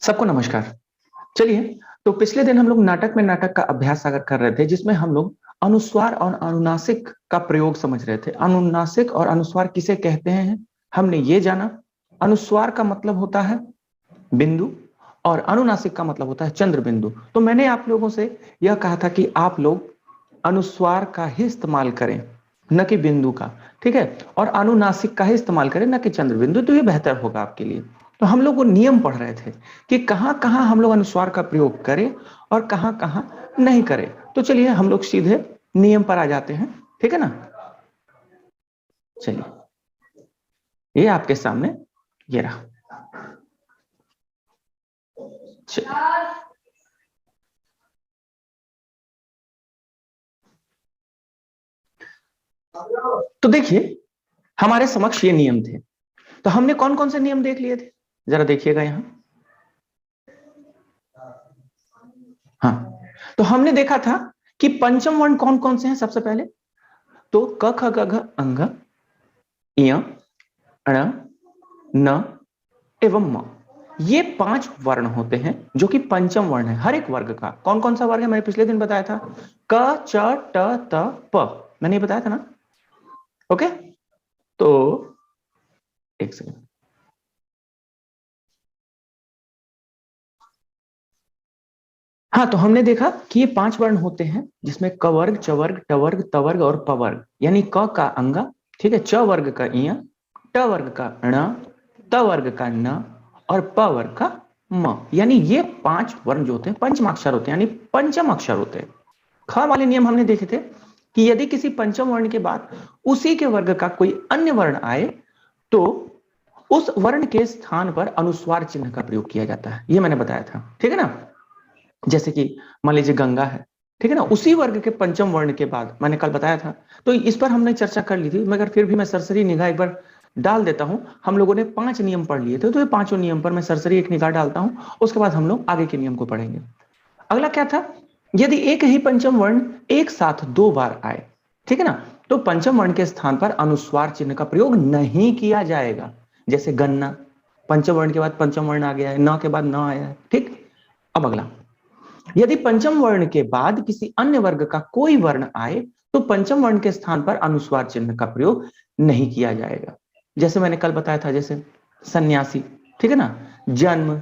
सबको नमस्कार। चलिए, तो पिछले दिन हम लोग नाटक का अभ्यास अगर कर रहे थे, जिसमें हम लोग अनुस्वार और अनुनासिक का प्रयोग समझ रहे थे। अनुनासिक और अनुस्वार किसे कहते हैं हमने ये जाना। अनुस्वार का मतलब होता है बिंदु और अनुनासिक का मतलब होता है चंद्र बिंदु। तो मैंने आप लोगों से यह कहा था कि आप लोग अनुस्वार का ही इस्तेमाल करें, न कि बिंदु का। ठीक है, और अनुनासिक का ही इस्तेमाल करें, न कि चंद्र बिंदु, तो ये बेहतर होगा आपके लिए। तो हम लोग वो नियम पढ़ रहे थे कि कहां कहां हम लोग अनुस्वार का प्रयोग करें और कहां कहां नहीं करें। तो चलिए हम लोग सीधे नियम पर आ जाते हैं, ठीक है ना। चलिए, ये आपके सामने ये रहा। तो देखिए, हमारे समक्ष ये नियम थे। तो हमने कौन कौन से नियम देख लिए थे, जरा देखिएगा यहां। हाँ, तो हमने देखा था कि पंचम वर्ण कौन कौन से हैं। सबसे पहले तो क ख ग घ अंग, इय, ण, न एवं म, ये 5 वर्ण होते हैं जो कि पंचम वर्ण है। हर एक वर्ग का कौन कौन सा वर्ग है मैंने पिछले दिन बताया था। क, च, ट, त, प, मैंने बताया था ना। ओके, तो एक सेकंड। हाँ, तो हमने देखा कि ये 5 वर्ण होते हैं, जिसमें क वर्ग, च वर्ग, ट वर्ग, त वर्ग और प वर्ग। यानी क का अंग, ठीक है, च वर्ग का इय, ट वर्ग का ण, त वर्ग का न और प वर्ग का म। यानी ये 5 वर्ण जो होते हैं पंचमाक्षर होते हैं, यानी पंचम अक्षर होते हैं। ख वाले नियम हमने देखे थे कि यदि किसी पंचम वर्ण के बाद उसी के वर्ग का कोई अन्य वर्ण आए तो उस वर्ण के स्थान पर अनुस्वार चिन्ह का प्रयोग किया जाता है। ये मैंने बताया था, ठीक है ना। जैसे कि मान लीजिए गंगा है, ठीक है ना, उसी वर्ग के पंचम वर्ण के बाद मैंने कल बताया था। तो इस पर हमने चर्चा कर ली थी, मगर फिर भी मैं सरसरी निगाह एक बार डाल देता हूं। हम लोगों ने 5 नियम पढ़ लिए थे, तो ये पांचों नियम पर मैं सरसरी एक निगाह डालता हूं। उसके बाद हम लोग आगे के नियम को पढ़ेंगे। अगला क्या था, यदि एक ही पंचम वर्ण एक साथ 2 बार आए, ठीक है ना, तो पंचम वर्ण के स्थान पर अनुस्वार चिन्ह का प्रयोग नहीं किया जाएगा। जैसे गन्ना, पंचम वर्ण के बाद पंचम वर्ण आ गया है, न के बाद न आया है, ठीक। अब अगला, यदि पंचम वर्ण के बाद किसी अन्य वर्ग का कोई वर्ण आए तो पंचम वर्ण के स्थान पर अनुस्वार चिन्ह का प्रयोग नहीं किया जाएगा। जैसे मैंने कल बताया था, जैसे सन्यासी, ठीक है ना, जन्म,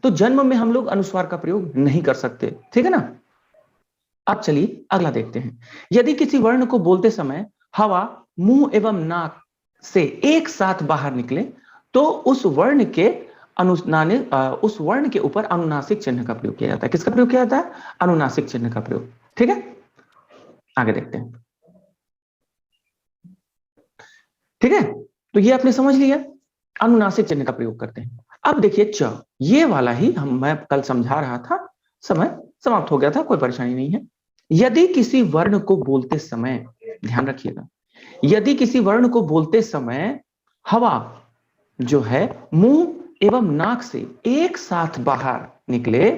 तो जन्म में हम लोग अनुस्वार का प्रयोग नहीं कर सकते, ठीक है ना। अब चलिए अगला देखते हैं। यदि किसी वर्ण को बोलते समय हवा मुंह एवं नाक से एक साथ बाहर निकले तो उस वर्ण के उस वर्ण के ऊपर अनुनासिक चिन्ह का प्रयोग किया जाता है। किसका प्रयोग किया जाता है? अनुनासिक चिन्ह का प्रयोग, ठीक है। आगे देखते हैं, ठीक है। तो ये आपने समझ लिया, अनुनासिक चिन्ह का प्रयोग करते हैं। अब देखिए च, ये वाला ही मैं कल समझा रहा था, समय समाप्त हो गया था, कोई परेशानी नहीं है। यदि किसी वर्ण को बोलते समय, ध्यान रखिएगा, यदि किसी वर्ण को बोलते समय हवा जो है मुंह एवं नाक से एक साथ बाहर निकले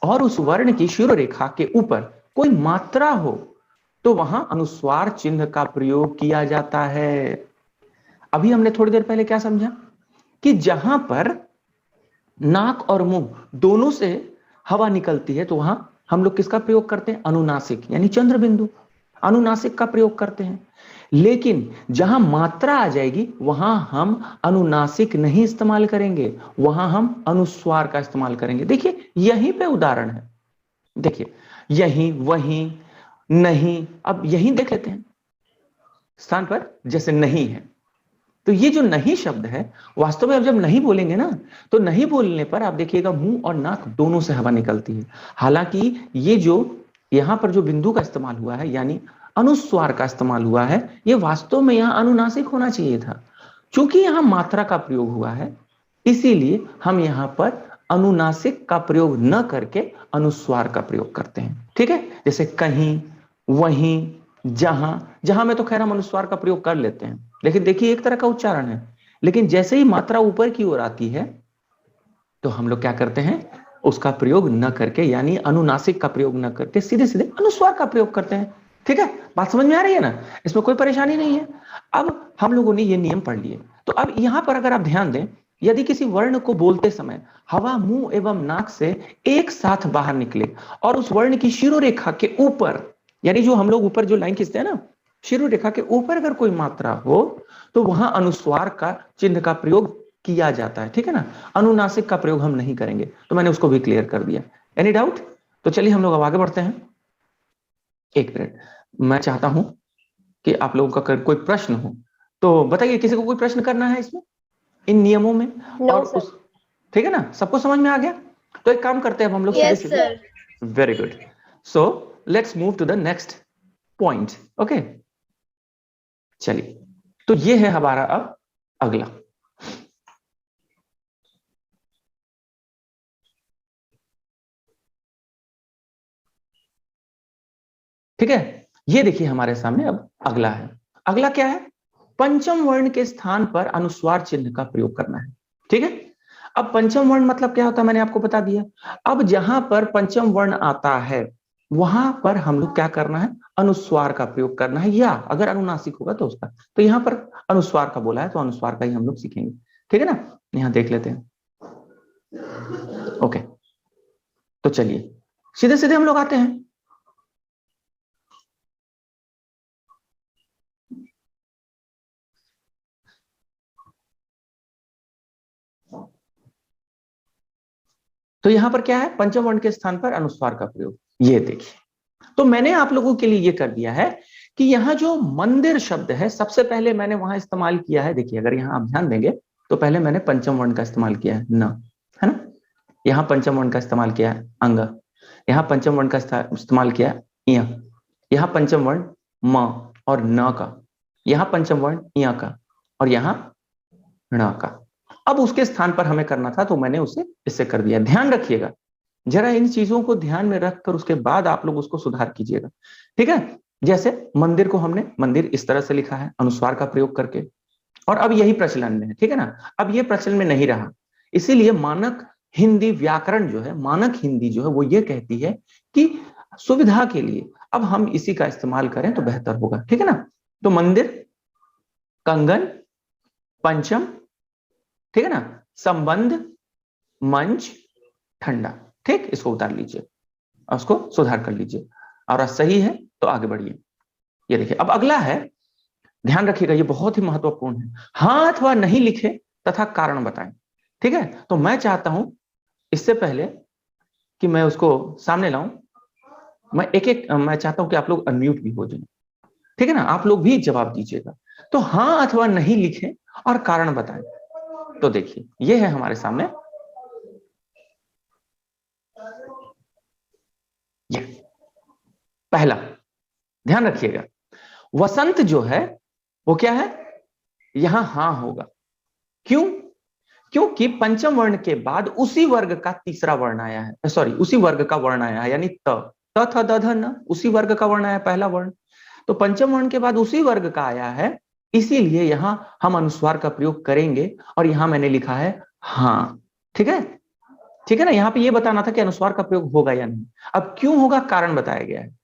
और उस वर्ण की शिरो रेखा के ऊपर कोई मात्रा हो तो वहां अनुस्वार चिन्ह का प्रयोग किया जाता है। अभी हमने थोड़ी देर पहले क्या समझा कि जहां पर नाक और मुंह दोनों से हवा निकलती है तो वहां हम लोग किसका प्रयोग करते हैं? अनुनासिक, यानी चंद्र बिंदु, अनुनासिक का प्रयोग करते हैं। लेकिन जहां मात्रा आ जाएगी वहां हम अनुनासिक नहीं इस्तेमाल करेंगे, वहां हम अनुस्वार का इस्तेमाल करेंगे। देखिए यहीं पे उदाहरण है, देखिए यहीं, वहीं, नहीं। अब यहीं देख लेते हैं स्थान पर, जैसे नहीं है, तो ये जो नहीं शब्द है, वास्तव में अब जब नहीं बोलेंगे ना, तो नहीं बोलने पर आप देखिएगा मुंह और नाक दोनों से हवा निकलती है। हालांकि ये जो यहां पर जो बिंदु का इस्तेमाल हुआ है, यानी अनुस्वार का इस्तेमाल हुआ है, ये वास्तव में यहां अनुनासिक होना चाहिए था। चूंकि यहां मात्रा का प्रयोग हुआ है, इसीलिए हम यहां पर अनुनासिक का प्रयोग न करके अनुस्वार का प्रयोग करते हैं, ठीक है। जैसे कहीं, वहीं, जहां, जहां में तो खैर हम अनुस्वार का प्रयोग कर लेते हैं, लेकिन देखिए एक तरह का उच्चारण है। लेकिन जैसे ही मात्रा ऊपर की ओर आती है तो हम लोग क्या करते हैं? उसका प्रयोग न करके, यानी अनुनासिक का प्रयोग न करके सीधे सीधे अनुस्वार का प्रयोग करते हैं, ठीक है। बात समझ में आ रही है ना, इसमें कोई परेशानी नहीं है। अब हम लोगों ने ये नियम पढ़ लिए, तो अब यहां पर अगर आप ध्यान दें यदि किसी वर्ण को बोलते समय हवा मुंह एवं नाक से एक साथ बाहर निकले और उस वर्ण की शिरोरेखा के ऊपर, यानी जो हम लोग ऊपर जो लाइन खींचते हैं ना, शिरोरेखा के ऊपर अगर कोई मात्रा हो तो वहां अनुस्वार का चिन्ह का प्रयोग किया जाता है, ठीक है ना। अनुनासिक का प्रयोग हम नहीं करेंगे, तो मैंने उसको भी क्लियर कर दिया। Any doubt? तो चलिए हम लोग अब आगे बढ़ते हैं। एक मिनट, मैं चाहता हूं कि आप लोगों का कोई प्रश्न हो तो बताइए, किसी को कोई प्रश्न करना है इसमें, इन नियमों में? No, और sir. उस, ठीक है ना, सबको समझ में आ गया? तो एक काम करते हैं अब हम लोग Yes, सीधे sir. सीधे। Very good. So let's move to the next point. Okay, चलिए, तो ये है हमारा अब अगला। ठीक है, ये देखिए हमारे सामने अब अगला है। अगला क्या है? पंचम वर्ण के स्थान पर अनुस्वार चिन्ह का प्रयोग करना है, ठीक है। अब पंचम वर्ण मतलब क्या होता है, मैंने आपको बता दिया। अब जहां पर पंचम वर्ण आता है वहां पर हम लोग क्या करना है, अनुस्वार का प्रयोग करना है, या अगर अनुनासिक होगा तो उसका। तो यहां पर अनुस्वार का बोला है तो अनुस्वार का ही हम लोग सीखेंगे, ठीक है ना। यहां देख लेते हैं। ओके, तो चलिए सीधे सीधे हम लोग आते हैं। तो यहां पर क्या है, पंचम वर्ण के स्थान पर अनुस्वार का प्रयोग। ये देखिए, तो मैंने आप लोगों के लिए ये कर दिया है कि यहां जो मंदिर शब्द है सबसे पहले मैंने वहां इस्तेमाल किया है। देखिए अगर यहां आप ध्यान देंगे तो पहले मैंने पंचम वर्ण का इस्तेमाल किया है न, है ना। यहां पंचम वर्ण का इस्तेमाल किया है अंग, यहां पंचम वर्ण का इस्तेमाल किया है इया, यहां पंचम वर्ण म और न का, यहां पंचम वर्ण इया का, और यहां ण का। अब उसके स्थान पर हमें करना था तो मैंने उसे इससे कर दिया। ध्यान रखिएगा, जरा इन चीजों को ध्यान में रखकर उसके बाद आप लोग उसको सुधार कीजिएगा, ठीक है। जैसे मंदिर को हमने मंदिर इस तरह से लिखा है अनुस्वार का प्रयोग करके, और अब यही प्रचलन में है, ठीक है ना। अब ये प्रचलन में नहीं रहा, इसीलिए मानक हिंदी व्याकरण जो है, मानक हिंदी जो है वो ये कहती है कि सुविधा के लिए अब हम इसी का इस्तेमाल करें तो बेहतर होगा, ठीक है ना। तो मंदिर, कंगन, पंचम, ठीक है ना, संबंध, मंच, ठंडा, ठीक। इसको उतार लीजिए और उसको सुधार कर लीजिए, और सही है तो आगे बढ़िए। ये देखिए अब अगला है, ध्यान रखिएगा ये बहुत ही महत्वपूर्ण है। हाँ अथवा नहीं लिखे तथा कारण बताएं, ठीक है। तो मैं चाहता हूं इससे पहले कि मैं उसको सामने लाऊं, मैं एक एक मैं चाहता हूं कि आप लोग अनम्यूट भी हो जाएं, ठीक है ना। आप लोग भी जवाब दीजिएगा। तो हाँ अथवा नहीं लिखे और कारण बताएं। तो देखिए ये है हमारे सामने, ये पहला, ध्यान रखिएगा, वसंत जो है वो क्या है, यहां हां होगा। क्यों? क्योंकि पंचम वर्ण के बाद उसी वर्ग का तीसरा वर्ण आया है, सॉरी उसी वर्ग का वर्ण आया है, यानी त, त थ द ध न, उसी वर्ग का वर्ण आया पहला वर्ण। तो पंचम वर्ण के बाद उसी वर्ग का आया है, इसीलिए यहां हम अनुस्वार का प्रयोग करेंगे, और यहां मैंने लिखा है हाँ, ठीक है। ठीक है ना, यहां पे ये बताना था कि अनुस्वार का प्रयोग होगा या नहीं। अब क्यों होगा, कारण बताया गया है।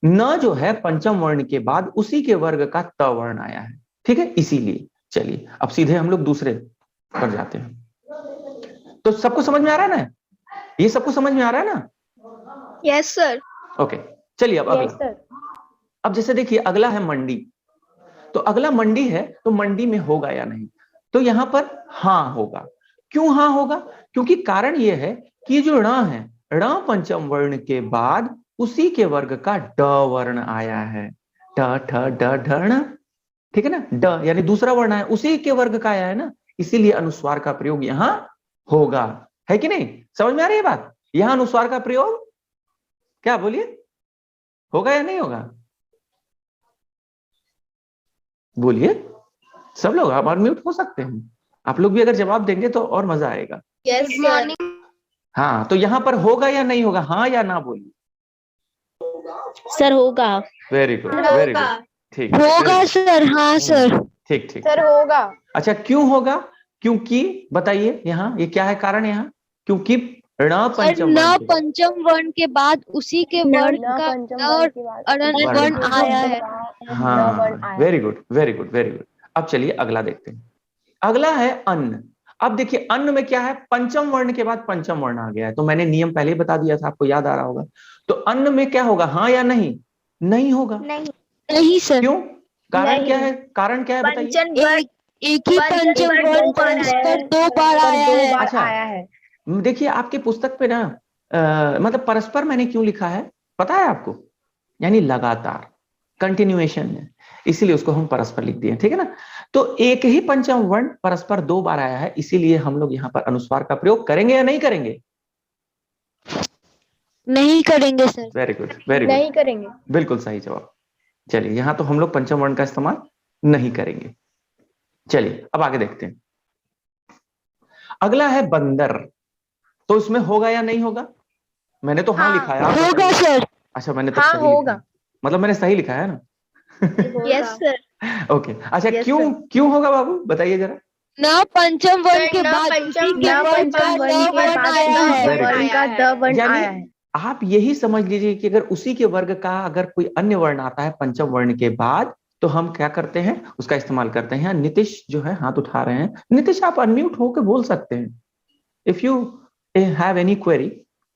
न जो है पंचम वर्ण के बाद उसी के वर्ग का त वर्ण आया है, ठीक है, इसीलिए। चलिए अब सीधे हम लोग दूसरे पर जाते हैं। तो सबको समझ में आ रहा है ना, ये सबको समझ में आ रहा है ना? Yes, sir. ओके, चलिए अब Yes, अगला। sir. अब जैसे देखिए अगला है मंडी, तो अगला मंडी है तो मंडी में होगा या नहीं, तो यहां पर हाँ होगा। क्यों हाँ होगा? क्योंकि कारण यह है कि जो ण है, ण पंचम वर्ण के बाद उसी के वर्ग का ड वर्ण आया है, ट ठ ड ढ ण, ठीक है ना। ड यानी दूसरा वर्ण है, उसी के वर्ग का आया है ना, इसीलिए अनुस्वार का प्रयोग यहां होगा, है कि नहीं? समझ में आ रही है बात? यहां अनुस्वार का प्रयोग क्या, बोलिए, होगा या नहीं होगा? बोलिए, सब लोग आप अनम्यूट हो सकते हैं, आप लोग भी अगर जवाब देंगे तो और मजा आएगा। Yes, Good sir. morning. हाँ, तो यहां पर होगा या नहीं होगा, हाँ या ना बोलिए। सर होगा। वेरी गुड, वेरी होगा। गुड, ठीक होगा सर, हाँ सर। ठीक ठीक। सर होगा। अच्छा क्यों होगा? क्योंकि बताइए यहाँ ये क्या है कारण, यहाँ क्योंकि ण सर पंचम न वर्ण के पंचम वर्ण के बाद उसी के वर्ण का अड़न वर्ण आया है। हाँ, very good very good very good. अब चलिए अगला देखते हैं। अगला है अन्न। अब देखिए अन्न में क्या है, पंचम वर्ण के बाद पंचम वर्ण आ गया है, तो मैंने नियम पहले ही बता दिया था, आपको याद आ रहा होगा। तो अन्न में क्या होगा, हाँ या नहीं? नहीं होगा। नहीं नहीं सर, क्यों? कारण नहीं। क्या है, कारण क्या है बताइए? पंचन वर्ण एक ही पंचम वर्ण परस्पर 2 बार आया है। अच्छा है। देखिए आपकी पुस्तक पे ना मतलब परस्पर मैंने क्यों लिखा है पता है आपको? यानी लगातार, कंटिन्यूएशन है, इसीलिए उसको हम परस्पर लिख दिए, ठीक है ना। तो एक ही पंचम वर्ण परस्पर 2 बार आया है, इसीलिए हम लोग यहाँ पर अनुस्वार का प्रयोग करेंगे या नहीं करेंगे? नहीं करेंगे sir. Very good, very good, नहीं करेंगे। बिल्कुल सही जवाब। चलिए यहाँ तो हम लोग पंचम वर्ण का इस्तेमाल नहीं करेंगे। चलिए अब आगे देखते हैं। अगला है बंदर, तो इसमें होगा या नहीं होगा? मैंने तो हाँ लिखा है, आप होगा बताइए। सर। अच्छा मैंने तो हाँ, सही लिखा होगा। है। मतलब मैंने सही लिखा है ना? Yes sir. ओके अच्छा, Yes, क्यों sir. क्यों होगा बाबू, बताइए जरा। ना पंचम वर्ण के ना बाद पंचम उसी के ना वर्ण का पंचम वर्ण द के वर्ण बाद आया है। Very वर्ण का द वर्ण यानी आया है। आप यही समझ लीजिए कि अगर उसी के वर्ग का अगर कोई अन्य वर्ण आता है पंचम वर्ण के बाद, तो हम क्या करते हैं, उसका इस्तेमाल करते हैं। नीतीश जो है हाथ उठा रहे हैं, नीतीश आप अनम्यूट होकर बोल सकते हैं। If you have any query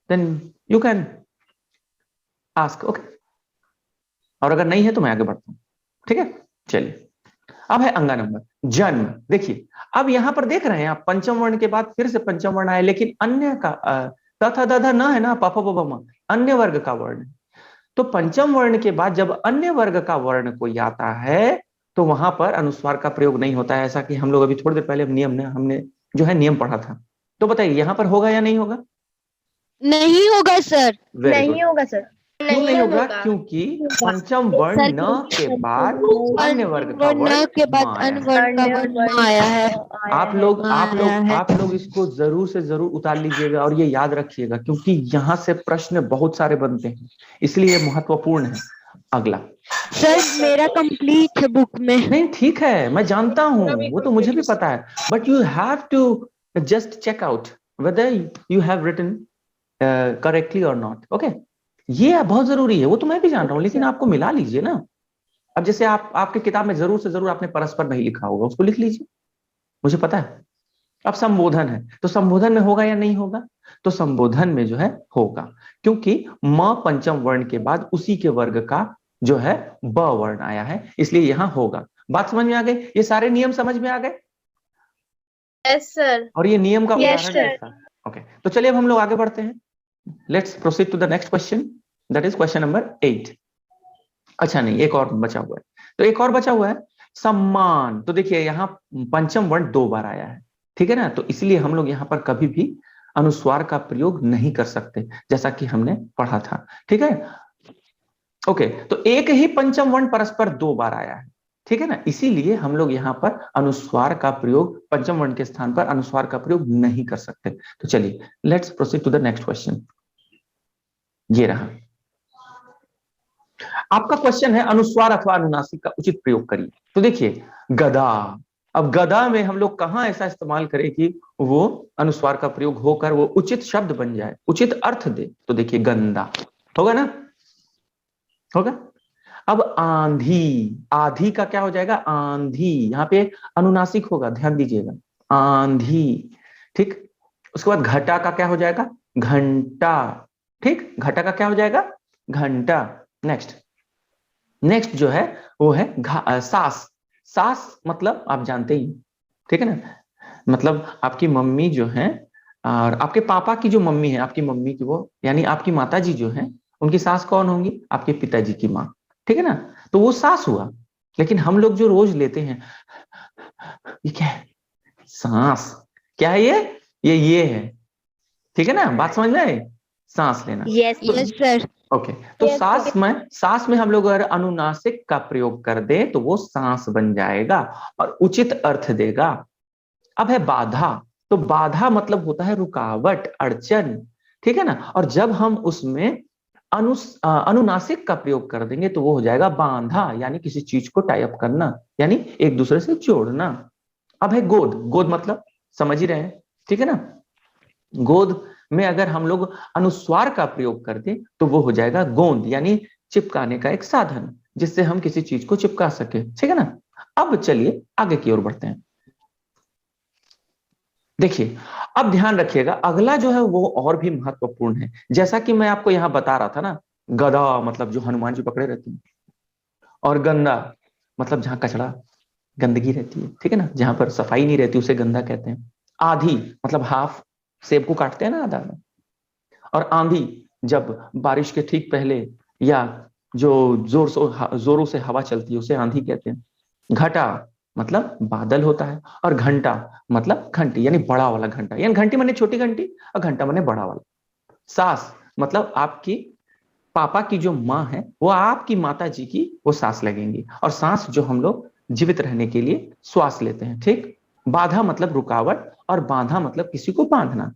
then you can ask, okay. और अगर नहीं है तो मैं आगे बढ़ता हूं, ठीक है। चलिए अब है अंगा नंबर जन्म। देखिए अब यहां पर देख रहे हैं आप, पंचम वर्ण के बाद फिर से पंचम वर्ण आया, लेकिन अन्य का तथा दधा न है ना, पापा बाबा, अन्य वर्ग का वर्ण। तो पंचम वर्ण के बाद जब अन्य वर्ग का वर्ण कोई आता है तो वहां पर अनुस्वार का प्रयोग नहीं होता है, ऐसा कि हम लोग अभी थोड़ी देर पहले हमने जो है नियम पढ़ा था। तो बताइए यहां पर होगा या नहीं होगा? नहीं होगा सर। Very good. नहीं होगा सर। क्यों नहीं होगा? क्योंकि पंचम वर्ण सर, न के बाद अन्य वर्ग का वर्ण वर्ण के बाद म आया अन्य है। वर्ण का वर्ण आया है। आप लोग आया है। आप लोग इसको जरूर से जरूर उतार लीजिएगा और ये याद रखिएगा, क्योंकि यहाँ से प्रश्न बहुत सारे बनते हैं, इसलिए ये महत्वपूर्ण है। अगला सर मेरा कंप्लीट है बुक में। नहीं, ठीक है, मैं जानता हूँ, वो तो मुझे भी पता है, but you have to just check out whether you have written correctly और नॉट, ओके। ये बहुत जरूरी है, वो तो मैं भी जान रहा हूँ, लेकिन आपको मिला लीजिए ना। अब जैसे आपके किताब में जरूर से जरूर आपने परस्पर नहीं लिखा होगा, उसको लिख लीजिए, मुझे पता है। अब संबोधन है, तो संबोधन में होगा या नहीं होगा? तो संबोधन में जो है होगा, क्योंकि म पंचम वर्ण के बाद उसी के वर्ग का जो है ब वर्ण आया है, इसलिए यहां होगा। बात समझ में आ गई? ये सारे नियम समझ में आ गए? Yes sir. और ये नियम का Yes, उदाहरण sir. कैसा? ओके, तो चलिए अब हम लोग आगे बढ़ते हैं। Let's proceed to the next question, that is question number 8। अच्छा नहीं, एक और बचा हुआ है, तो एक और बचा हुआ है सम्मान। तो देखिए यहाँ पंचम वर्ण 2 बार आया है, ठीक है ना, तो इसलिए हम लोग यहाँ पर कभी भी अनुस्वार का प्रयोग नहीं कर सकते, जैसा कि हमने पढ़ा था, ठीक है। ओके, तो एक ही पंचम वर्ण परस्पर 2 बार आया है, ठीक है ना, इसीलिए हम लोग यहाँ पर अनुस्वार का प्रयोग, पंचम वर्ण के स्थान पर अनुस्वार का प्रयोग नहीं कर सकते। तो चलिए let's proceed to the next question. ये रहा आपका क्वेश्चन है, अनुस्वार अथवा अनुनासिक का उचित प्रयोग करिए। तो देखिए गधा, अब गधा में हम लोग कहां ऐसा इस्तेमाल करें कि वो अनुस्वार का प्रयोग होकर वो उचित शब्द बन जाए, उचित अर्थ दे? तो देखिए गंदा होगा ना, होगा। अब आंधी, आधी का क्या हो जाएगा? आंधी, यहाँ पे अनुनासिक होगा, ध्यान दीजिएगा, आंधी, ठीक। उसके बाद घटा का क्या हो जाएगा? घंटा, ठीक, घटा का क्या हो जाएगा? घंटा। नेक्स्ट नेक्स्ट जो है वो है सास। सास मतलब आप जानते ही, ठीक है ना, मतलब आपकी मम्मी जो है और आपके पापा की जो मम्मी है, आपकी मम्मी की वो यानी आपकी माता जी जो है, उनकी सास कौन होंगी? आपके पिताजी की माँ, ठीक है ना, तो वो सास हुआ। लेकिन हम लोग जो रोज लेते हैं, ये क्या है? सांस। क्या है ये है, ठीक है ना, बात समझ में आई? सांस लेना। Yes yes sir. ओके, तो सांस में हम लोग अगर अनुनासिक का प्रयोग कर दे तो वो सांस बन जाएगा और उचित अर्थ देगा। अब है बाधा, तो बाधा मतलब होता है रुकावट, अड़चन, ठीक है ना, और जब हम उसमें अनुनासिक का प्रयोग कर देंगे तो वो हो जाएगा बांधा, यानी किसी चीज को टाई अप करना, यानी एक दूसरे से जोड़ना। अब है गोद, गोद मतलब समझ ही रहे हैं, ठीक है ना, गोद में अगर हम लोग अनुस्वार का प्रयोग कर दें तो वो हो जाएगा गोंद, यानी चिपकाने का एक साधन, जिससे हम किसी चीज को चिपका सके, ठीक है ना। अब चलिए आगे की ओर बढ़ते हैं। देखिए अब ध्यान रखिएगा, अगला जो है वो और भी महत्वपूर्ण है। जैसा कि मैं आपको यहाँ बता रहा था ना, गदा मतलब जो हनुमान जी पकड़े रहते हैं, और गंदा मतलब जहां कचरा गंदगी रहती है, ठीक है ना, जहां पर सफाई नहीं रहती उसे गंदा कहते हैं। आधी मतलब हाफ, सेब को काटते हैं ना आधा में। और आंधी जब बारिश के ठीक पहले या जो जोरों से हवा चलती है उसे आंधी कहते हैं। घटा मतलब बादल होता है, और घंटा मतलब घंटी यानी बड़ा वाला घंटा, यानी घंटी माने छोटी घंटी और घंटा माने बड़ा वाला। सास मतलब आपकी पापा की जो माँ है वो आपकी माता जी की वो सांस लगेंगी, और सांस जो हम लोग जीवित रहने के लिए श्वास लेते हैं, ठीक। बाधा मतलब रुकावट, और बांधा मतलब किसी को बांधना।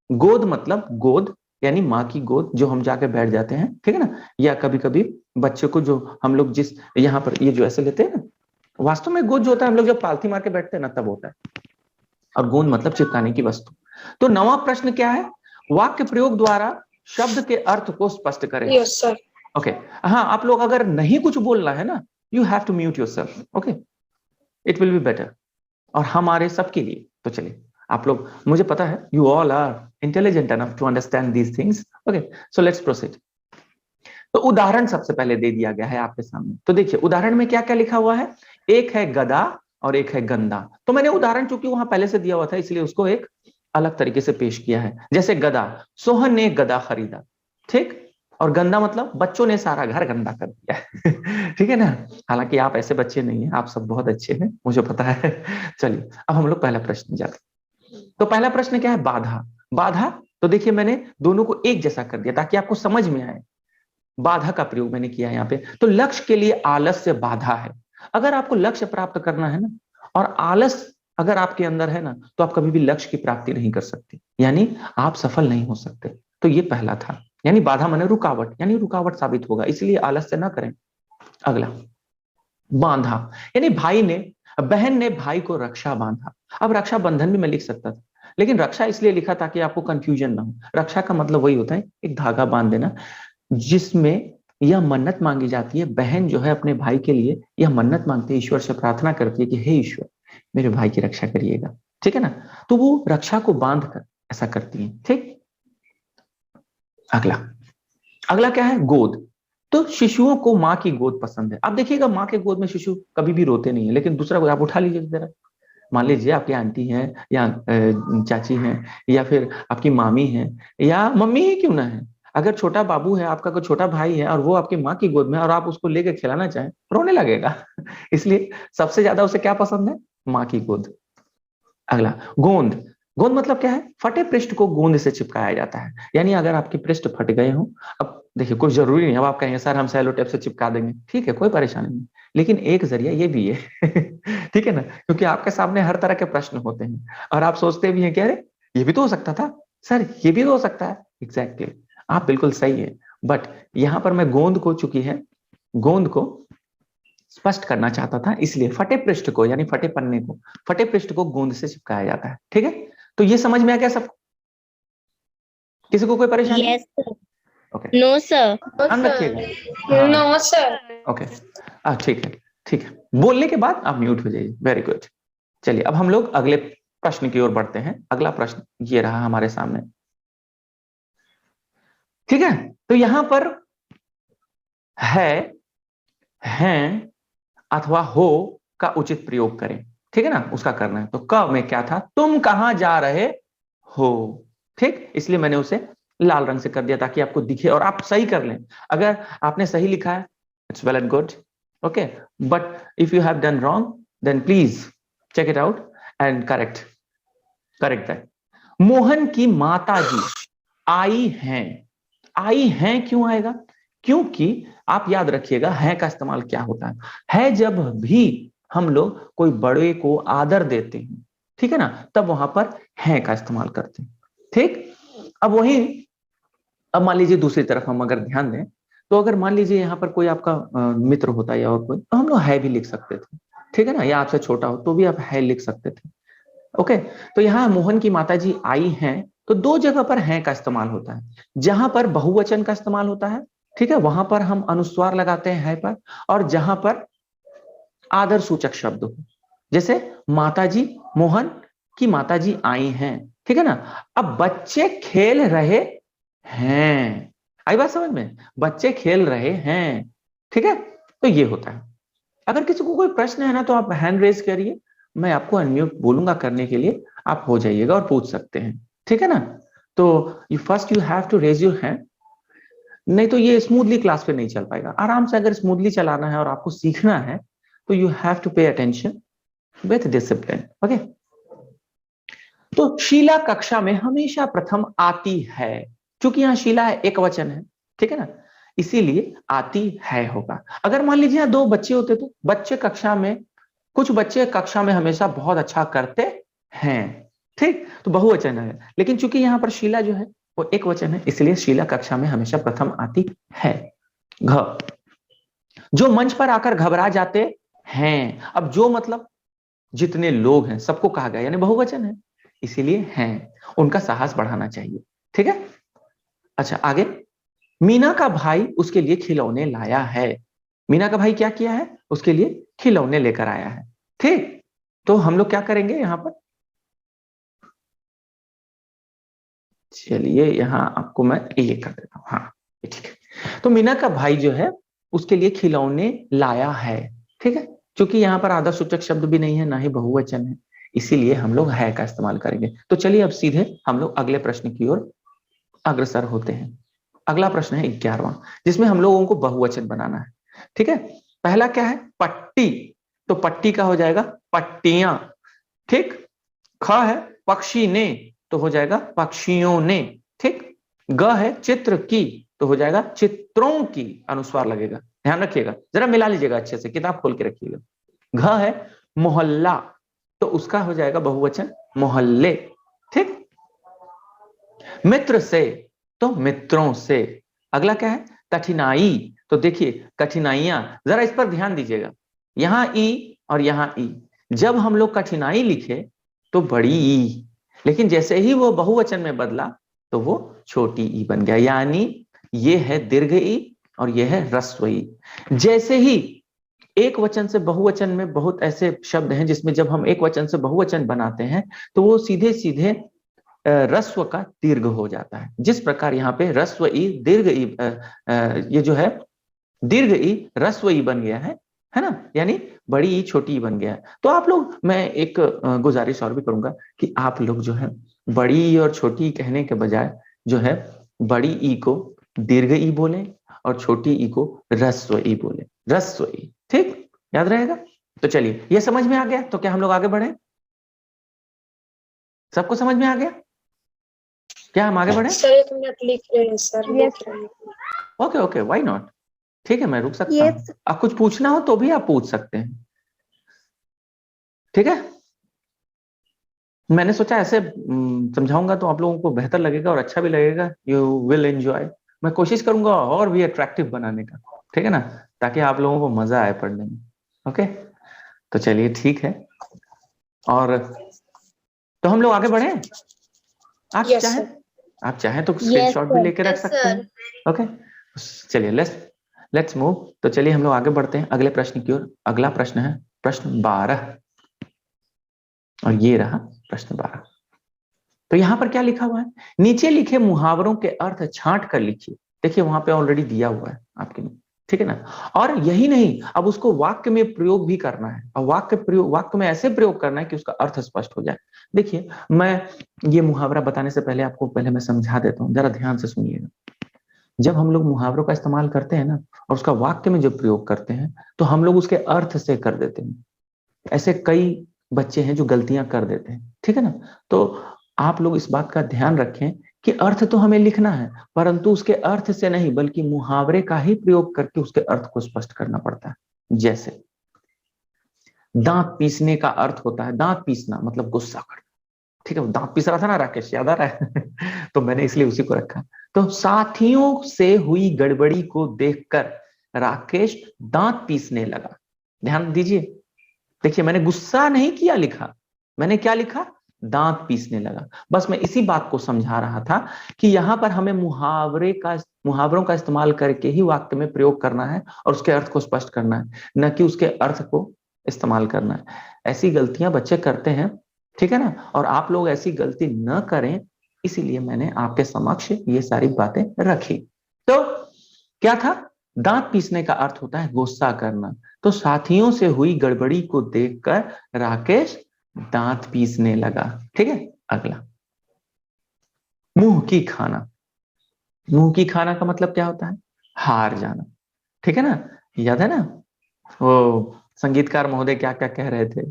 गोद मतलब गोद यानी माँ की गोद जो हम जाके बैठ जाते हैं, ठीक है ना। या कभी कभी बच्चे को जो हम लोग जिस यहाँ पर ये जो ऐसे लेते हैं ना, वास्तव में गोद जो होता है हम लोग जब पालथी मार के बैठते हैं ना तब होता है। और गोंद मतलब चिपकाने की वस्तु। तो नवा प्रश्न क्या है? वाक्य प्रयोग द्वारा शब्द के अर्थ को स्पष्ट करें। Yes sir. ओके, हाँ, आप लोग अगर नहीं कुछ बोलना है ना, you have to mute yourself, okay, it will be better, और हमारे सबके लिए। तो चलिए आप लोग, मुझे पता है you all are intelligent enough to understand these things, okay, so let's proceed. तो उदाहरण सबसे पहले दे दिया गया है आपके सामने। तो देखिए उदाहरण में क्या क्या लिखा हुआ है, एक है गदा और एक है गंदा। तो मैंने उदाहरण चूंकि वहां पहले से दिया हुआ था इसलिए उसको एक अलग तरीके से पेश किया है। जैसे गदा, सोहन ने गदा खरीदा, ठीक। और गंदा मतलब बच्चों ने सारा घर गंदा कर दिया ठीक है ना। हालांकि आप ऐसे बच्चे नहीं हैं, आप सब बहुत अच्छे हैं, मुझे पता है चलिए अब हम लोग पहला प्रश्न जाते। तो पहला प्रश्न क्या है? बाधा। बाधा, तो देखिए मैंने दोनों को एक जैसा कर दिया ताकि आपको समझ में आए। बाधा का प्रयोग मैंने किया यहाँ पे। तो लक्ष्य के लिए आलस्य बाधा है। अगर आपको लक्ष्य प्राप्त करना है ना, और आलस अगर आपके अंदर है ना, तो आप कभी भी लक्ष्य की प्राप्ति नहीं कर सकते, यानी आप सफल नहीं हो सकते। तो ये पहला था, यानी बाधा माने रुकावट, यानी रुकावट साबित होगा, इसलिए आलस्य ना करें। अगला, बांधा, यानी भाई ने, बहन ने भाई को रक्षा बांधा। अब रक्षा बंधन भी मैं लिख सकता था, लेकिन रक्षा इसलिए लिखा ताकि आपको कंफ्यूजन ना हो। रक्षा का मतलब वही होता है एक धागा बांध देना, जिसमें यह मन्नत मांगी जाती है। बहन जो है अपने भाई के लिए यह मन्नत मांगती है, ईश्वर से प्रार्थना करती है कि हे ईश्वर मेरे भाई की रक्षा करिएगा, ठीक है ना। तो वो रक्षा को बांध कर ऐसा करती है, ठीक। अगला, अगला क्या है? गोद। तो शिशुओं को माँ की गोद पसंद है। अब देखिएगा माँ के गोद में शिशु कभी भी रोते नहीं है, लेकिन दूसरा कोई आप उठा लीजिए जरा, मान लीजिए आपकी आंटी है या चाची है या फिर आपकी मामी है या मम्मी ही क्यों ना है, अगर छोटा बाबू है आपका, कोई छोटा भाई है और वो आपकी माँ की गोद में और आप उसको लेकर खिलाना चाहें, रोने लगेगा इसलिए सबसे ज्यादा उसे क्या पसंद है? माँ की गोद। अगला, गोंद। गोंद मतलब क्या है? फटे पृष्ठ को गोंद से चिपकाया जाता है, यानी अगर आपके पृष्ठ फट गए हो, अब देखिए कोई जरूरी नहीं, अब आप कहेंगे सर हम सेलो टेप से चिपका देंगे, ठीक है कोई परेशानी नहीं, लेकिन एक जरिया ये भी है ठीक है ना, क्योंकि आपके सामने हर तरह के प्रश्न होते हैं और आप सोचते भी हैं कि अरे ये भी तो हो सकता था सर, ये भी तो हो सकता है। एग्जैक्टली, आप बिल्कुल सही है, बट यहां पर मैं गोंद को, चुकी है गोंद को स्पष्ट करना चाहता था, इसलिए फटे पृष्ठ को यानी फटे पन्ने को, फटे पृष्ठ को गोंद से चिपकाया जाता है, ठीक है। तो ये समझ में आ गया सबको? किसी को कोई परेशानी? Yes sir. Okay, no sir. ध्यान रखिएगा। No sir. ओके, ठीक है, ठीक है, बोलने के बाद आप म्यूट हो जाइए। Very good. चलिए अब हम लोग अगले प्रश्न की ओर बढ़ते हैं। अगला प्रश्न ये रहा हमारे सामने, ठीक है। तो यहां पर है, हैं अथवा हो का उचित प्रयोग करें, ठीक है ना, उसका करना है। तो क में क्या था? तुम कहां जा रहे हो, ठीक, इसलिए मैंने उसे लाल रंग से कर दिया ताकि आपको दिखे और आप सही कर लें। अगर आपने सही लिखा है it's well and good, okay, but if you have done wrong then please check it out and correct that. Mohan की माता जी आई हैं। आई हैं क्यों आएगा? क्योंकि आप याद रखिएगा है का इस्तेमाल क्या होता है जब भी हम लोग कोई बड़े को आदर देते हैं, ठीक है ना, तब वहां पर है का इस्तेमाल करते हैं, ठीक। अब वही, अब मान लीजिए दूसरी तरफ हम अगर ध्यान दें, तो अगर मान लीजिए यहाँ पर कोई आपका मित्र होता है या और कोई, तो हम लोग है भी लिख सकते थे, ठीक है ना, या आपसे छोटा हो तो भी आप है लिख सकते थे, ओके। तो यहाँ मोहन की माताजी आई हैं, तो दो जगह पर हैं का इस्तेमाल होता है। जहां पर बहुवचन का इस्तेमाल होता है, ठीक है, वहां पर हम अनुस्वार लगाते हैं है पर, और जहां पर आदर सूचक शब्द हो, जैसे माताजी मोहन कि माताजी आई हैं, ठीक है ना। अब बच्चे खेल रहे हैं, आई बात समझ में, बच्चे खेल रहे हैं, ठीक है। तो ये होता है। अगर किसी को कोई प्रश्न है ना तो आप हैंड रेज करिए, मैं आपको अनम्यूट बोलूंगा करने के लिए, आप हो जाइएगा और पूछ सकते हैं, ठीक है ना। तो you have to raise your hand, नहीं तो ये स्मूथली क्लास पे नहीं चल पाएगा। आराम से अगर स्मूथली चलाना है और आपको सीखना है तो you have to pay attention with discipline, okay. तो शीला कक्षा में हमेशा प्रथम आती है, क्योंकि यहाँ शीला है, एक वचन है, ठीक है ना, इसीलिए आती है होगा। अगर मान लीजिए यहाँ 2 बच्चे होते तो बच्चे कक्षा में, कुछ बच्चे कक्षा में हमेशा बहुत अच्छा करते हैं, ठीक, तो बहुवचन है। लेकिन चूंकि यहाँ पर शीला जो है वो एक वचन है, इसलिए शीला कक्षा में हमेशा प्रथम आती है। घ, जो मंच पर आकर घबरा जाते हैं, अब जो मतलब जितने लोग हैं सबको कहा गया, यानी बहुवचन है, इसीलिए हैं, उनका साहस बढ़ाना चाहिए, ठीक है। अच्छा आगे, मीना का भाई उसके लिए खिलौने लाया है। मीना का भाई क्या किया है, उसके लिए खिलौने लेकर आया है, ठीक। तो हम लोग क्या करेंगे यहां पर, चलिए यहां आपको मैं ये कर देता हूं, हाँ ठीक है। तो मीना का भाई जो है उसके लिए खिलौने लाया है, ठीक है। क्योंकि यहाँ पर आदर्श सूचक शब्द भी नहीं है, ना ही बहुवचन है, इसीलिए हम लोग है का इस्तेमाल करेंगे। तो चलिए अब सीधे हम लोग अगले प्रश्न की ओर अग्रसर होते हैं। अगला प्रश्न है 11वां, जिसमें हम लोगों को बहुवचन बनाना है, ठीक है। पहला क्या है, पट्टी, तो पट्टी का हो जाएगा पट्टियां, ठीक। ख है पक्षी ने, तो हो जाएगा पक्षियों ने, ठीक। ग है चित्र की, तो हो जाएगा चित्रों की, अनुस्वार लगेगा, ध्यान रखिएगा, जरा मिला लीजिएगा अच्छे से, किताब खोल के रखिएगा। घ है मोहल्ला, तो उसका हो जाएगा बहुवचन मोहल्ले, ठीक। मित्र से, तो मित्रों से। अगला क्या है, कठिनाई, तो देखिए कठिनाइयां, जरा इस पर ध्यान दीजिएगा, यहां ई और यहां ई, जब हम लोग कठिनाई लिखे तो बड़ी ई, लेकिन जैसे ही वो बहुवचन में बदला तो वो छोटी ई बन गया, यानी ये है दीर्घ ई और ये है ह्रस्व ई। जैसे ही एक वचन से बहुवचन में बहुत ऐसे शब्द हैं जिसमें जब हम एक वचन से बहुवचन बनाते हैं तो वो सीधे सीधे रस्व का दीर्घ हो जाता है। जिस प्रकार यहाँ पे रस्व ई दीर्घ ई, ये जो है दीर्घ ई रस्व ई बन गया है ना, यानी बड़ी ई छोटी ई बन गया है। तो आप लोग, मैं एक गुजारिश और भी करूंगा कि आप लोग जो है बड़ी ई और छोटी ई कहने के बजाय जो है बड़ी ई को दीर्घ ई बोले और छोटी ई को रस्व ई बोले, रस्व ई, ठीक, याद रहेगा। तो चलिए ये समझ में आ गया, तो क्या हम लोग आगे बढ़े, सबको समझ में आ गया, क्या हम आगे बढ़े। सर 1 मिनट लिख रहे हैं सर, लिख रहे हैं। ओके ओके, व्हाई नॉट, ठीक है मैं रुक सकता हूँ। आप कुछ पूछना हो तो भी आप पूछ सकते हैं, ठीक है। मैंने सोचा ऐसे समझाऊंगा तो आप लोगों को बेहतर लगेगा और अच्छा भी लगेगा, यू विल एंजॉय। मैं कोशिश करूंगा और भी अट्रैक्टिव बनाने का, ठीक है ना, ताकि आप लोगों को मजा आए पढ़ने में, ओके। तो चलिए ठीक है, और तो हम लोग आगे बढ़े। आप Yes, चाहें, sir. आप चाहें तो स्क्रीनशॉट भी लेके रख Yes, सकते हैं, ओके। चलिए लेट्स मूव। तो चलिए हम लोग आगे बढ़ते हैं अगले प्रश्न की ओर। अगला प्रश्न है प्रश्न 12, और ये रहा प्रश्न 12। तो यहां पर क्या लिखा हुआ है, नीचे लिखे मुहावरों के अर्थ छांट कर लिखिए। देखिए वहां पे ऑलरेडी दिया हुआ है आपके लिए, ठीक है ना। और यही नहीं, अब उसको वाक्य में प्रयोग भी करना है, और वाक्य में ऐसे प्रयोग करना है कि उसका अर्थ स्पष्ट हो जाए। देखिए मैं ये मुहावरा बताने से पहले आपको पहले मैं समझा देता हूँ, जरा ध्यान से सुनिएगा। जब हम लोग मुहावरों का इस्तेमाल करते हैं ना और उसका वाक्य में जब प्रयोग करते हैं तो हम लोग उसके अर्थ से कर देते हैं। ऐसे कई बच्चे हैं जो गलतियां कर देते हैं, ठीक है ना। तो आप लोग इस बात का ध्यान रखें कि अर्थ तो हमें लिखना है, परंतु उसके अर्थ से नहीं बल्कि मुहावरे का ही प्रयोग करके उसके अर्थ को स्पष्ट करना पड़ता है। जैसे दांत पीसने का अर्थ होता है, दांत पीसना मतलब गुस्सा करना, ठीक है। वो दांत पीस रहा था ना राकेश, याद आ रहा है तो मैंने इसलिए उसी को रखा। तो साथियों से हुई गड़बड़ी को देखकर राकेश दांत पीसने लगा। ध्यान दीजिए, देखिए मैंने गुस्सा नहीं किया लिखा, मैंने क्या लिखा, दांत पीसने लगा। बस मैं इसी बात को समझा रहा था कि यहां पर हमें मुहावरों का इस्तेमाल करके ही वाक्य में प्रयोग करना है और उसके अर्थ को स्पष्ट करना है, न कि उसके अर्थ को इस्तेमाल करना है। ऐसी गलतियां बच्चे करते हैं ठीक है ना। और आप लोग ऐसी गलती न करें, इसीलिए मैंने आपके समक्ष ये सारी बातें रखी। तो क्या था, दांत पीसने का अर्थ होता है गुस्सा करना। तो साथियों से हुई गड़बड़ी को देखकर राकेश दांत पीसने लगा। ठीक है, अगला, मुंह की खाना। मुंह की खाना का मतलब क्या होता है, हार जाना। ठीक है ना, याद है ना वो संगीतकार महोदय क्या क्या कह रहे थे,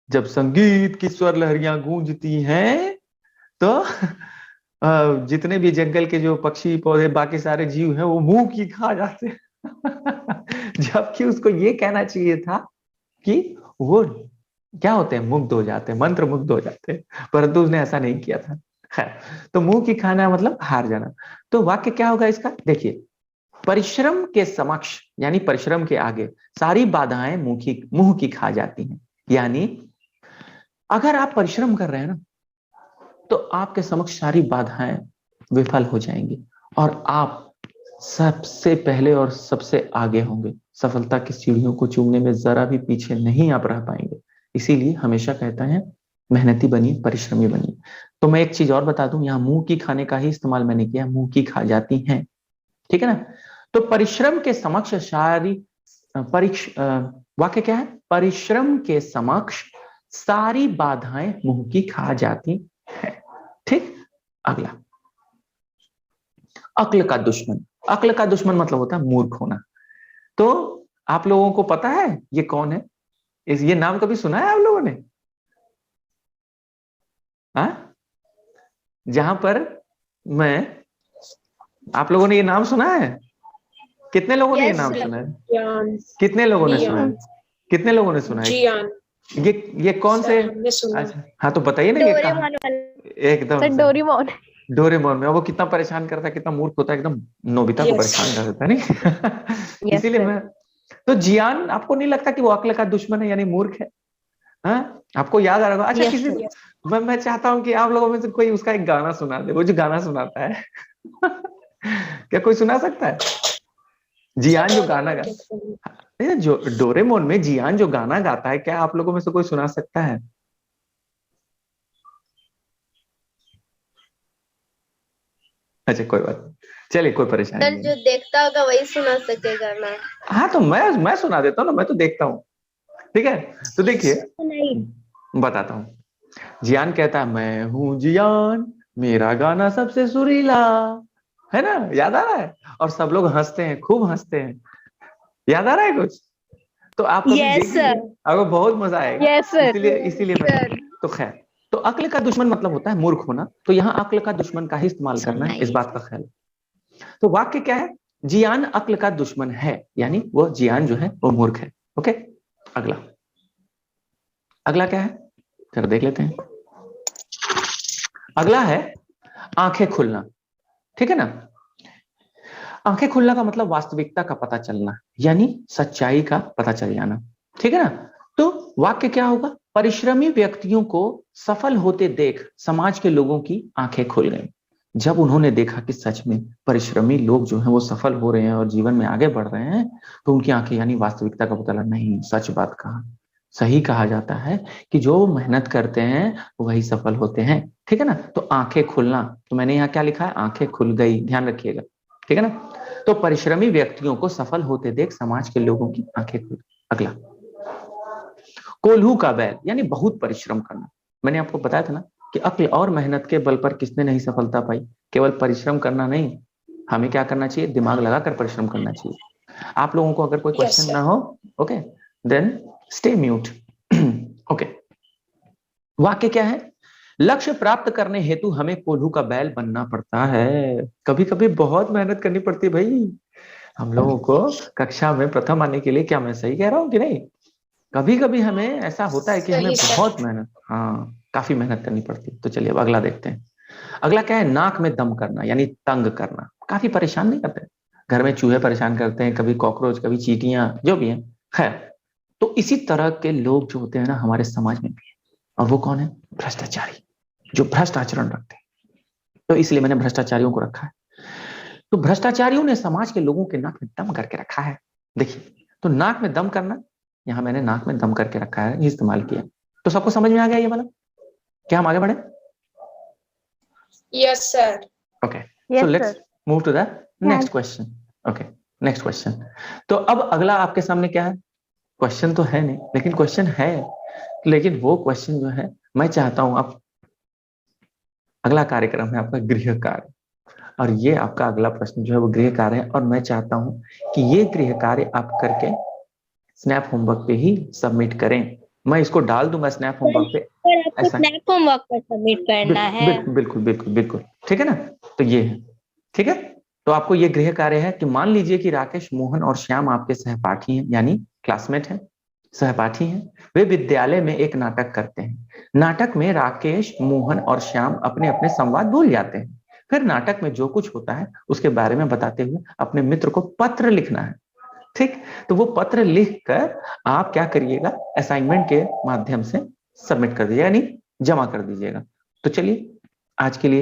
जब संगीत की स्वर लहरियां गूंजती हैं तो जितने भी जंगल के जो पक्षी पौधे बाकी सारे जीव हैं वो मुंह की खा जाते हैं। जबकि उसको ये कहना चाहिए था कि वो क्या होते हैं, मुग्ध हो जाते हैं, मंत्र मुग्ध हो जाते हैं, परंतु उसने ऐसा नहीं किया था। खैर, तो मुंह की खाना मतलब हार जाना। तो वाक्य क्या होगा इसका, देखिए, परिश्रम के समक्ष यानी परिश्रम के आगे सारी बाधाएं मुंह की खा जाती हैं। यानी अगर आप परिश्रम कर रहे हैं ना, तो आपके समक्ष सारी बाधाएं विफल हो जाएंगी और आप सबसे पहले और सबसे आगे होंगे। सफलता की सीढ़ियों को चूमने में जरा भी पीछे नहीं आप रह पाएंगे। इसीलिए हमेशा कहता है मेहनती बनिए, परिश्रमी बनिए। तो मैं एक चीज और बता दूं, यहाँ मुंह की खाने का ही इस्तेमाल मैंने किया, मुंह की खा जाती हैं। ठीक है ना। तो परिश्रम के समक्ष सारी वाक्य क्या है, परिश्रम के समक्ष सारी बाधाएं मुंह की खा जाती है। ठीक, अगला, अक्ल का दुश्मन। अक्ल का दुश्मन मतलब होता है मूर्ख होना। तो आप लोगों को पता है ये कौन है, ये नाम कभी सुना है आप लोगों ने? हाँ, जहां पर मैं, आप लोगों ने ये नाम सुना है? कितने लोगों ने ये नाम सुना है? कितने लोगों ने सुना है? कितने लोगों ने सुना है? ये कौन से? अच्छा, हाँ, तो बताइए ना ये कहाँ? एकदम डोरेमोन। डोरेमोन में वो कितना परेशान करता है, कितना मूर्ख होता है, एकदम नोबिता को परेशान कर देता है नहीं? इसीलिए मैं, तो जियान आपको नहीं लगता कि वो अक्ल का दुश्मन है यानी मूर्ख है? हाँ, आपको याद आ रहा होगा। अच्छा, किसी मैं चाहता हूँ कि आप लोगों में से कोई उसका एक गाना सुना दे, वो जो गाना सुनाता है। क्या कोई सुना सकता है? जियान जो गाना गाता, जो डोरेमोन में जियान जो गाना गाता है, क्या आप लोगों में से कोई सुना सकता है? अच्छा, कोई बात नहीं, चलिए, कोई परेशानी नहीं। जो देखता होगा वही सुना सकेगा ना। हाँ, तो मैं सुना देता हूँ ना, मैं तो देखता हूँ। ठीक है, तो देखिए बताता हूँ। जियान कहता है, मैं हूँ जियान, मेरा गाना सबसे सुरीला, है ना, याद आ रहा है? और सब लोग हंसते हैं, खूब हंसते हैं। याद आ रहा है कुछ? तो आप आपको बहुत मजा आएगा। इसीलिए तो खैर, तो अक्ल का दुश्मन मतलब होता है मूर्ख होना। तो यहाँ अक्ल का दुश्मन का ही इस्तेमाल करना है, इस बात का ख्याल। तो वाक्य क्या है, जियान अक्ल का दुश्मन है, यानी वो जियान जो है वो मूर्ख है। ओके, अगला, अगला क्या है, जरा देख लेते हैं। अगला है आंखें खुलना। ठीक है ना। आंखें खुलना का मतलब वास्तविकता का पता चलना, यानी सच्चाई का पता चल जाना। ठीक है ना। तो वाक्य क्या होगा, परिश्रमी व्यक्तियों को सफल होते देख समाज के लोगों की आंखें खुल गई। जब उन्होंने देखा कि सच में परिश्रमी लोग जो हैं वो सफल हो रहे हैं और जीवन में आगे बढ़ रहे हैं, तो उनकी आंखें, यानी वास्तविकता का पता लगा, नहीं, सच बात कहा, सही कहा जाता है कि जो मेहनत करते हैं वही सफल होते हैं। ठीक है ना। तो आंखें खुलना, तो मैंने यहाँ क्या लिखा है, आंखें खुल गई, ध्यान रखिएगा। ठीक है ना। तो परिश्रमी व्यक्तियों को सफल होते देख समाज के लोगों की आंखें खुल। अगला, कोल्हू का बैल, यानी बहुत परिश्रम करना। मैंने आपको बताया था ना कि अक्ल और मेहनत के बल पर किसने नहीं सफलता पाई, केवल परिश्रम करना नहीं, हमें क्या करना चाहिए, दिमाग लगाकर परिश्रम करना चाहिए। आप लोगों को अगर कोई क्वेश्चन ना हो, okay, then stay mute. Okay, वाक्य क्या है, लक्ष्य प्राप्त करने हेतु हमें कोल्हू का बैल बनना पड़ता है। कभी कभी बहुत मेहनत करनी पड़ती है भाई हम लोगों को। कक्षा में प्रथम आने के लिए, क्या मैं सही कह रहा हूँ कि नहीं? कभी कभी हमें ऐसा होता है कि हमें बहुत मेहनत, हाँ, काफी मेहनत करनी पड़ती है। तो चलिए अब अगला देखते हैं। अगला क्या है, नाक में दम करना, यानी तंग करना। काफी परेशान नहीं करते, घर में चूहे परेशान करते हैं, कभी कॉकरोच, कभी चींटियां, जो भी है। खैर, तो इसी तरह के लोग जो होते हैं ना हमारे समाज में भी है, और वो कौन है, भ्रष्टाचारी, जो भ्रष्ट आचरण रखते हैं। तो इसलिए मैंने भ्रष्टाचारियों को रखा है। तो भ्रष्टाचारियों ने समाज के लोगों के नाक में दम करके रखा है। देखिए, तो नाक में दम करना, यहां मैंने नाक में दम करके रखा है, ये इस्तेमाल किया। तो सबको समझ में आ गया ये वाला? क्या हम आगे बढ़े? Yes, sir. Okay. Yes, So let's sir. move to the next Yes. question. Okay. Next question. तो अब अगला आपके सामने क्या है? क्वेश्चन तो है नहीं, लेकिन क्वेश्चन है, लेकिन वो क्वेश्चन जो है मैं चाहता हूं आप, अगला कार्यक्रम है आपका गृह कार्य, और ये आपका अगला प्रश्न जो है वो गृह कार्य है, और मैं चाहता हूं कि ये गृह कार्य आप करके स्नैप होमवर्क पे ही सबमिट करें। मैं इसको डाल दूंगा स्नैप होमवर्क पे, आपको स्नैप होमवर्क पर सबमिट करना है। बिल्कुल बिल्कुल बिल्कुल बिल्कुल, ठीक है ना? तो ये है, ठीक है। तो आपको ये गृह कार्य है कि मान लीजिए कि राकेश, मोहन और श्याम आपके सहपाठी हैं, यानी क्लासमेट हैं, सहपाठी हैं। वे विद्यालय में एक नाटक करते हैं। नाटक में राकेश, मोहन और श्याम अपने अपने संवाद भूल जाते हैं। फिर नाटक में जो कुछ होता है उसके बारे में बताते हुए अपने मित्र को पत्र लिखना है, ठीक। तो वो पत्र लिखकर आप क्या करिएगा, असाइनमेंट के माध्यम से सबमिट कर दीजिएगा, यानी जमा कर दीजिएगा। तो चलिए आज के लिए